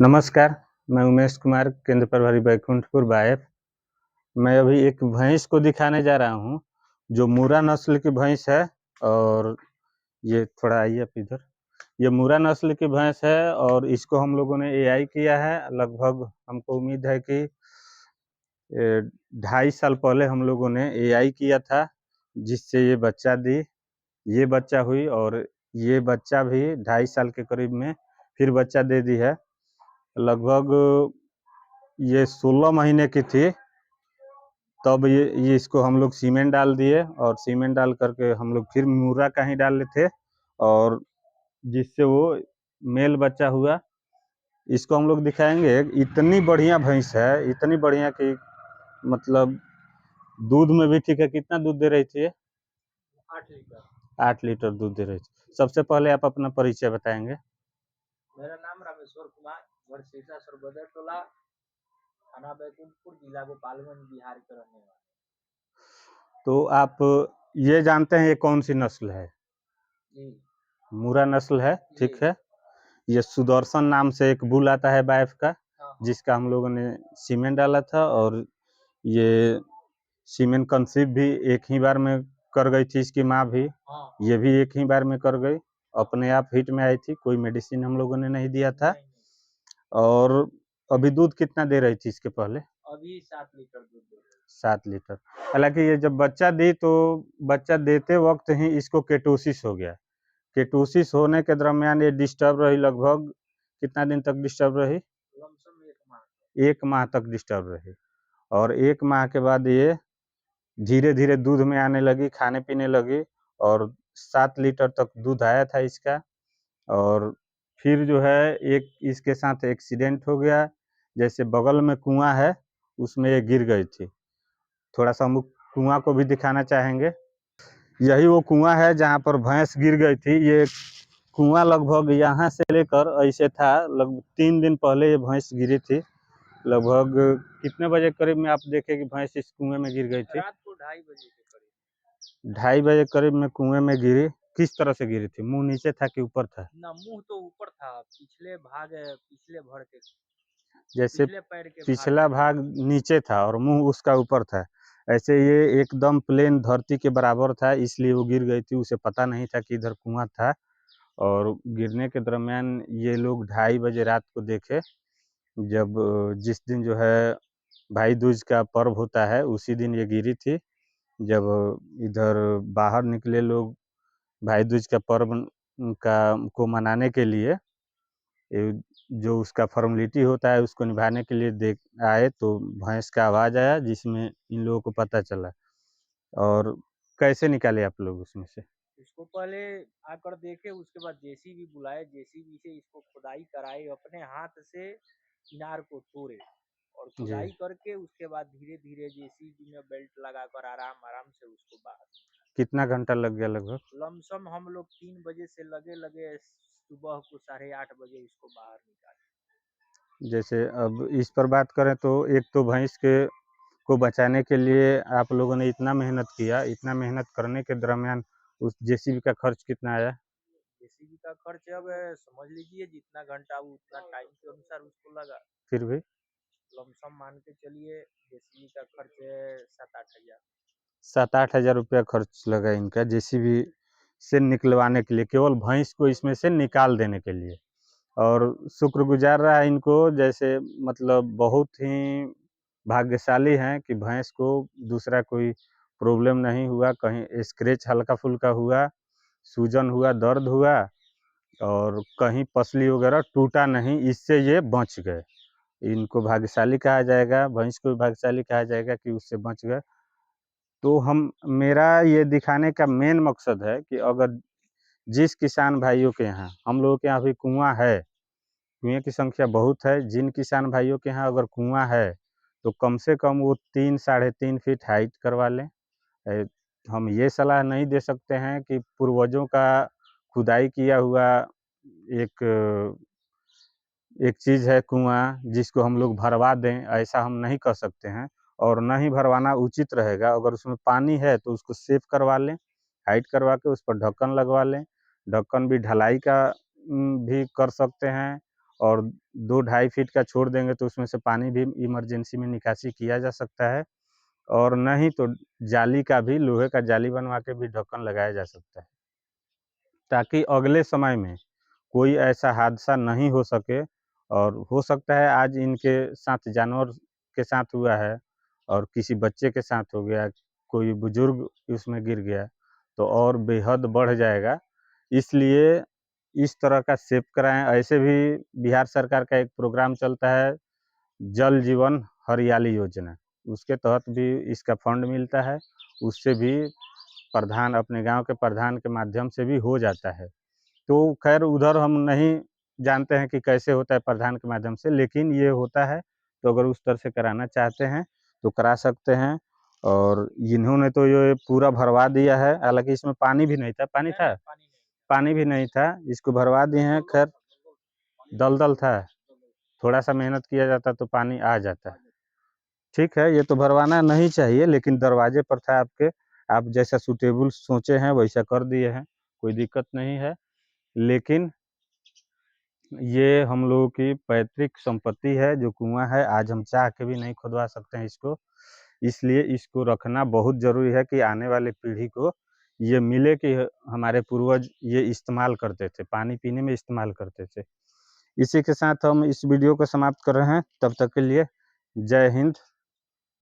नमस्कार, मैं उमेश कुमार, केंद्र प्रभारी बैकुंठपुर बायफ। मैं अभी एक भैंस को दिखाने जा रहा हूँ, जो मुर्रा नस्ल की भैंस है। और ये थोड़ा आइए आप इधर। ये मुर्रा नस्ल की भैंस है और इसको हम लोगों ने एआई किया है। लगभग हमको उम्मीद है कि 2.5 साल पहले हम लोगों ने एआई किया था, जिससे ये बच्चा दी। ये बच्चा हुई और ये बच्चा भी 2.5 साल के करीब में फिर बच्चा दे दी है। लगभग ये 16 महीने की थी, तब ये इसको हम लोग सीमेंट डाल दिए और सीमेंट डाल करके हम लोग फिर मुर्रा का ही डाले थे, और जिससे वो मेल बच्चा हुआ। इसको हम लोग दिखाएंगे। इतनी बढ़िया भैंस है, इतनी बढ़िया कि मतलब दूध में भी ठीक है। कितना दूध दे रही थी ये? 8 लीटर। 8 लीटर दूध दे रही थी। सबसे पहले आप अपना परिचय बताएंगे। मेरा नाम रामेश्वर कुमार, घर सीसा सरबदर टोला, थाना बैकुंठपुर, जिला गोपालगंज, बिहार के रहने वाले। तो आप ये जानते हैं ये कौन सी नस्ल है? जी। मुर्रा नस्ल है, ठीक जी। है। ये सुदर्शन नाम से एक बुल आता है बाइफ का, हाँ। जिसका हम लोगों ने सीमेंट डाला था। और ये सीमेंट कंसीव भी एक ही बार में कर गई थी। इसकी माँ भी, हाँ। ये भी एक ही बार में कर गई। अपने आप हिट में आई थी, कोई मेडिसिन हम लोगों ने नहीं दिया था। नहीं। और अभी दूध कितना दे रही थी इसके पहले? अभी 7 लीटर दूध दे रही 7 लीटर। हालांकि ये जब बच्चा दी तो बच्चा देते वक्त ही इसको केटोसिस हो गया। केटोसिस होने के दरमियान ये डिस्टर्ब रही। लगभग कितना दिन तक डिस्टर्ब रही? है। लमसम 1 माह। 1 माह तक डिस्टर्ब रही। और 1 माह के बाद ये धीरे धीरे दूध में आने लगी, खाने पीने लगी। और 7 लीटर तक दूध आया था इसका। और फिर जो है एक इसके साथ एक्सीडेंट हो गया। जैसे बगल में कुआं है, उसमें ये गिर गई थी। थोड़ा सा हम कुआं को भी दिखाना चाहेंगे। यही वो कुआं है जहाँ पर भैंस गिर गई थी। ये कुआं लगभग यहाँ से लेकर ऐसे था। लगभग 3 दिन पहले ये भैंस गिरी थी। लगभग कितने बजे करीब में आप देखे कि भैंस इस कुएं में गिर गई थी? रात को 2:30 बजे के करीब। 2:30 बजे करीब में कुएं में गिरी। किस तरह से गिरी थी? मुंह नीचे था कि ऊपर था? ना, मुंह तो ऊपर था, पिछले भर के, जैसे पिछले पैर के भाग पिछला में गिरा भाग था। नीचे था और मुंह उसका ऊपर था। ऐसे ये एकदम प्लेन धरती के बराबर था, इसलिए वो गिर गई थी। उसे पता नहीं था कि इधर कुआं था। और गिरने के दरमियान ये लोग 2:30 बजे रात को देखे, जब जिस दिन जो है भाई दूज का पर्व होता है, उसी दिन ये गिरी थी। जब इधर बाहर निकले लोग भाई दूज का पर्व का को मनाने के लिए, जो उसका फॉर्मेलिटी होता है उसको निभाने के लिए देख आए, तो भैंस का आवाज़ आया, जिसमें इन लोगों को पता चला। और कैसे निकाले आप लोग उसमें से? इसको पहले आकर देखे, उसके बाद जेसीबी बुलाए, जेसीबी से इसको खुदाई कराए, अपने हाथ से किनार को तोड़े और जी। खुदाई करके उसके बाद धीरे धीरे जेसीबी में बेल्ट लगाकर आराम आराम से उसको बाहर। कितना घंटा लग गया लगभग? लमसम हम लोग 3 बजे से लगे लगे सुबह को 8:30 बजे उसको बाहर निकाले। जैसे अब इस पर बात करें तो एक तो भैंस के को बचाने के लिए आप लोगों ने इतना मेहनत किया। इतना मेहनत करने के दरमियान उस जेसीबी का खर्च कितना आया? जेसीबी का खर्च अब समझ लीजिए, जितना घंटा उतना टाइम के अनुसार उसको लगा। फिर भी लमसम मान के चलिए, जेसीबी का खर्च 7-8 हज़ार। 7-8 हज़ार रुपया खर्च लगा इनका जेसीबी से निकलवाने के लिए, केवल भैंस को इसमें से निकाल देने के लिए। और शुक्रगुजार रहा इनको, जैसे मतलब बहुत ही भाग्यशाली हैं कि भैंस को दूसरा कोई प्रॉब्लम नहीं हुआ। कहीं स्क्रैच हल्का फुल्का हुआ, सूजन हुआ, दर्द हुआ, और कहीं पसली वगैरह टूटा नहीं, इससे ये बच गए। इनको भाग्यशाली कहा जाएगा, भैंस को भी भाग्यशाली कहा जाएगा कि उससे बच गए। तो हम मेरा ये दिखाने का मेन मकसद है कि अगर जिस किसान भाइयों के यहाँ, हम लोगों के यहाँ भी कुआं है, कुएं की संख्या बहुत है, जिन किसान भाइयों के यहाँ अगर कुआं है तो कम से कम वो 3-3.5 फीट हाइट करवा लें। हम ये सलाह नहीं दे सकते हैं कि पूर्वजों का खुदाई किया हुआ एक एक चीज़ है कुआं, जिसको हम लोग भरवा दें, ऐसा हम नहीं कर सकते हैं। और न ही भरवाना उचित रहेगा। अगर उसमें पानी है तो उसको सेफ करवा लें, हाइट करवा के उस पर ढक्कन लगवा लें। ढक्कन भी ढलाई का भी कर सकते हैं। और 2-2.5 फीट का छोड़ देंगे तो उसमें से पानी भी इमरजेंसी में निकासी किया जा सकता है, और नहीं तो जाली का भी, लोहे का जाली बनवा के भी ढक्कन लगाया जा सकता है, ताकि अगले समय में कोई ऐसा हादसा नहीं हो सके। और हो सकता है आज इनके साथ जानवर के साथ हुआ है और किसी बच्चे के साथ हो गया, कोई बुजुर्ग उसमें गिर गया तो और बेहद बढ़ जाएगा। इसलिए इस तरह का सेव कराएं। ऐसे भी बिहार सरकार का एक प्रोग्राम चलता है, जल जीवन हरियाली योजना, उसके तहत भी इसका फंड मिलता है, उससे भी प्रधान, अपने गांव के प्रधान के माध्यम से भी हो जाता है। तो खैर उधर हम नहीं जानते हैं कि कैसे होता है प्रधान के माध्यम से, लेकिन ये होता है, तो अगर उस तरह से कराना चाहते हैं तो करा सकते हैं। और इन्होंने तो ये पूरा भरवा दिया है, हालांकि इसमें पानी भी नहीं था। पानी था? पानी भी नहीं था, इसको भरवा दिए हैं। खैर दलदल था, थोड़ा सा मेहनत किया जाता तो पानी आ जाता। ठीक है, ये तो भरवाना नहीं चाहिए, लेकिन दरवाजे पर था आपके, आप जैसा सूटेबल सोचे हैं वैसा कर दिए हैं, कोई दिक्कत नहीं है। लेकिन ये हम लोगों की पैतृक संपत्ति है, जो कुआं है, आज हम चाह के भी नहीं खुदवा सकते हैं इसको। इसलिए इसको रखना बहुत ज़रूरी है कि आने वाले पीढ़ी को ये मिले कि हमारे पूर्वज ये इस्तेमाल करते थे, पानी पीने में इस्तेमाल करते थे। इसी के साथ हम इस वीडियो को समाप्त कर रहे हैं। तब तक के लिए जय हिंद,